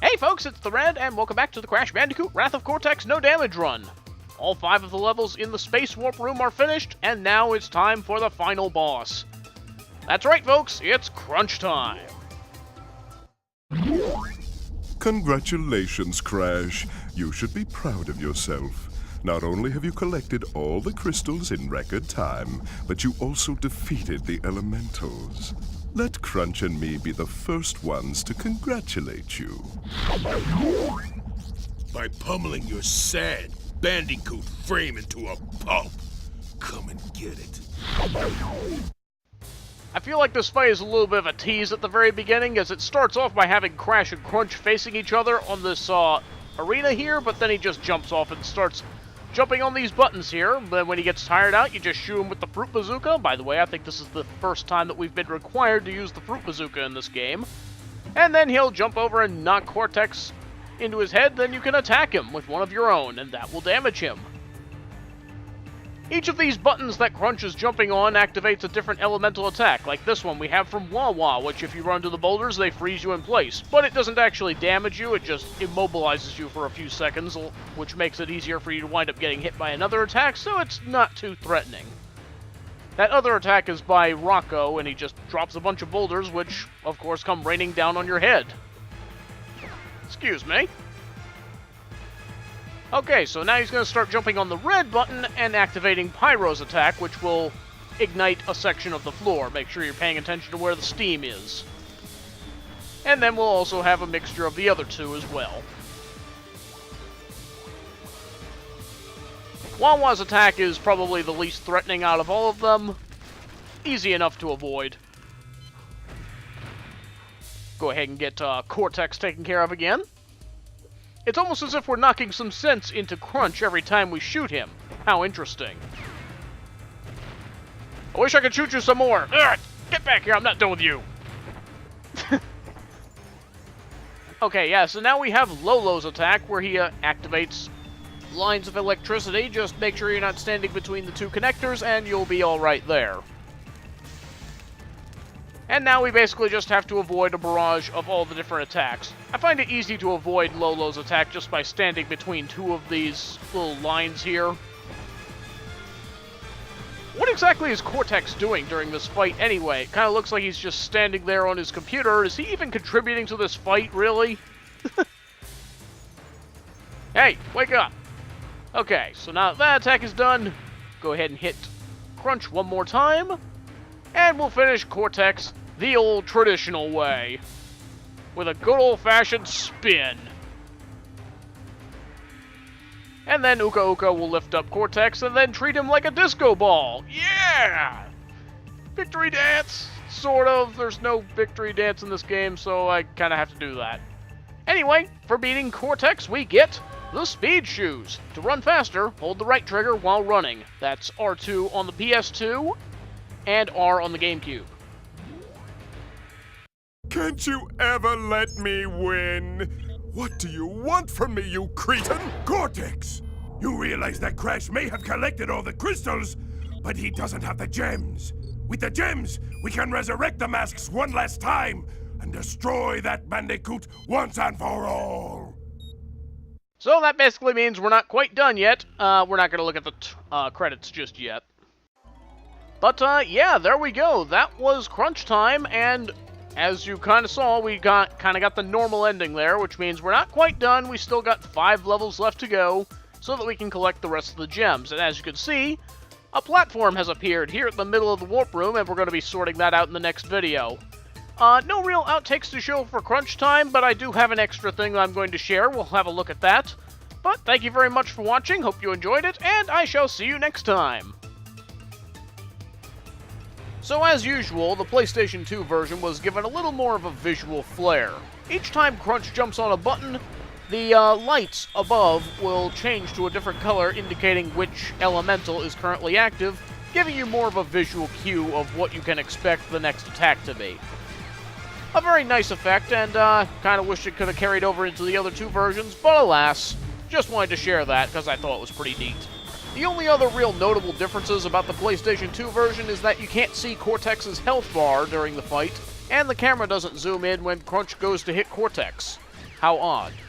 Hey folks, it's the Red, and welcome back to the Crash Bandicoot Wrath of Cortex No Damage run. All 5 of the levels in the Space Warp Room are finished, and now it's time for the final boss. That's right folks, it's crunch time. Congratulations, Crash. You should be proud of yourself. Not only have you collected all the crystals in record time, but you also defeated the elementals. Let Crunch and me be the first ones to congratulate you. By pummeling your sad Bandicoot frame into a pulp. Come and get it. I feel like this fight is a little bit of a tease at the very beginning, as it starts off by having Crash and Crunch facing each other on this arena here, but then he just jumps off and starts jumping on these buttons here. Then when he gets tired out, you just shoot him with the Fruit Bazooka. By the way, I think this is the first time that we've been required to use the Fruit Bazooka in this game. And then he'll jump over and knock Cortex into his head, then you can attack him with one of your own, and that will damage him. Each of these buttons that Crunch is jumping on activates a different elemental attack, like this one we have from Wawa, which if you run to the boulders, they freeze you in place. But it doesn't actually damage you, it just immobilizes you for a few seconds, which makes it easier for you to wind up getting hit by another attack, so it's not too threatening. That other attack is by Rocco, and he just drops a bunch of boulders, which, of course, come raining down on your head. Excuse me. Okay, so now he's going to start jumping on the red button and activating Pyro's attack, which will ignite a section of the floor. Make sure you're paying attention to where the steam is. And then we'll also have a mixture of the other two as well. Wawa's attack is probably the least threatening out of all of them. Easy enough to avoid. Go ahead and get Cortex taken care of again. It's almost as if we're knocking some sense into Crunch every time we shoot him. How interesting. I wish I could shoot you some more. Ugh, get back here, I'm not done with you. Okay, yeah, so now we have Lolo's attack, where he activates lines of electricity. Just make sure you're not standing between the two connectors, and you'll be alright there. And now we basically just have to avoid a barrage of all the different attacks. I find it easy to avoid Lolo's attack just by standing between two of these little lines here. What exactly is Cortex doing during this fight anyway? It kind of looks like he's just standing there on his computer. Is he even contributing to this fight, really? Hey, wake up! Okay, so now that attack is done, go ahead and hit Crunch one more time. And we'll finish Cortex the old traditional way, with a good old-fashioned spin. And then Uka Uka will lift up Cortex and then treat him like a disco ball. Yeah! Victory dance! Sort of. There's no victory dance in this game, so I kind of have to do that. Anyway, for beating Cortex, we get the Speed Shoes. To run faster, hold the right trigger while running. That's R2 on the PS2. And R on the GameCube. Can't you ever let me win? What do you want from me, you cretin? Cortex! You realize that Crash may have collected all the crystals, but he doesn't have the gems. With the gems, we can resurrect the masks one last time and destroy that Bandicoot once and for all. So that basically means we're not quite done yet. We're not going to look at the credits just yet. But, yeah, there we go. That was crunch time, and as you kind of saw, we kind of got the normal ending there, which means we're not quite done. We still got 5 levels left to go, so that we can collect the rest of the gems. And as you can see, a platform has appeared here at the middle of the warp room, and we're going to be sorting that out in the next video. No real outtakes to show for crunch time, but I do have an extra thing I'm going to share. We'll have a look at that. But thank you very much for watching. Hope you enjoyed it, and I shall see you next time. So as usual, the PlayStation 2 version was given a little more of a visual flair. Each time Crunch jumps on a button, the lights above will change to a different color indicating which elemental is currently active, giving you more of a visual cue of what you can expect the next attack to be. A very nice effect, and kind of wish it could have carried over into the other 2 versions, but alas, just wanted to share that because I thought it was pretty neat. The only other real notable differences about the PlayStation 2 version is that you can't see Cortex's health bar during the fight, and the camera doesn't zoom in when Crunch goes to hit Cortex. How odd.